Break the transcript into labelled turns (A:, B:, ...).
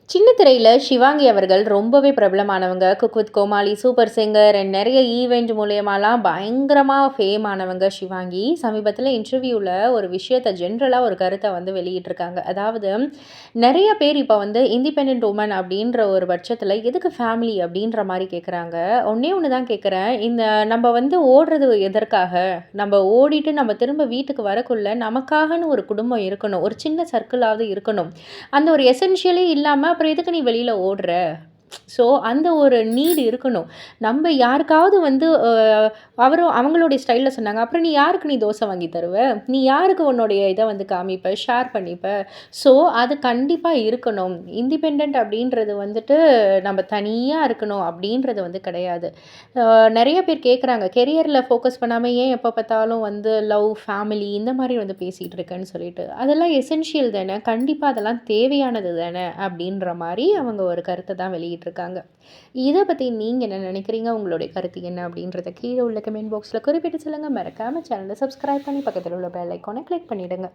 A: சின்ன திரையில சிவாங்கி அவர்கள் ரொம்பவே பிரபலமானவங்க. Cook with Comali, super singer and நெறைய ஈவென்ட் மூலியமாலாம் பயங்கரமா ஃபேம் ஆனவங்க சிவாங்கி. சமீபத்தில இன்டர்வியூல ஒரு விஷயத்த ஜென்ரலா ஒரு கருத்த வந்து வெளியிட்டிருக்காங்க. அதாவது நெறைய பேர் இப்ப வந்து இண்டிபெண்டன்ட் வுமன் அப்படின்ற ஒரு பட்சத்தில எதுக்கு ஃபேமிலி அப்படின்ற மாரி கேட்குறாங்க. ஒண்ணே ஒண்ணு தான் கேட்குறேன். இந்த நம்ப வந்து ஓடுறது எதற்காக? நம்ப ஓடிட்டு நம்ம திரும்ப வீட்டுக்கு வரக்குள்ள நமக்காகன்னு ஒரு குடும்பம் இருக்கணும். ஒரு சின்ன சர்க்கிளாவது இருக்கணும். அந்த ஒரு எசென்ஷியலே இல்லாம, அப்புறம் எதுக்கு நீ வெளியில ஓடுற? ஸோ, அந்த ஒரு நீட் இருக்கணும். நம்ப யாருக்காவது வந்து அவங்களுடைய ஸ்டைல்ல சொன்னாங்க. "அப்புறம் நீ யாருக்கு தோசை வாங்கி தருவ? நீ யாருக்கு உன்னுடைய இத வந்து காமிப்ப? ஷேர் பண்ணிப்ப?" ஸோ, அது கண்டிப்பா இருக்கணும். இண்டிபெண்டன்ட் அப்படின்றது வந்துட்டு, நம்ப தனியா இருக்கணும் அப்படின்றது வந்து கிடையாது. அ நெறைய பேர் கேட்குறாங்க, கெரியர்ல ஃபோக்கஸ் பண்ணாம ஏன் எப்ப பார்த்தாலும் வந்து லவ், ஃபேமிலி இந்த மாரி வந்து பேசிட்டு இருக்கன்னு சொல்லிட்டு. அதெல்லாம் எசென்ஷியல் தானே! கண்டிப்பா அதெல்லாம் தேவையானது தானே! அப்டின்ற மாரி அவங்க ஒரு கருத்த தான் வெளியிட்டிருக்காங்க. இத பத்தி நீங்க என்ன நினைக்கிறீங்க? உங்களுடைய கருத்து என்ன? அப்டின்றத கீழ உள்ள கமெண்ட் பாக்ஸ்ல குறிப்பிட்டு சொல்லுங்க. மறக்காம சேனல சப்ஸ்கிரைப் பண்ணி பக்கத்துல உள்ள பெல் ஐகான கிளிக் பண்ணிடுங்க.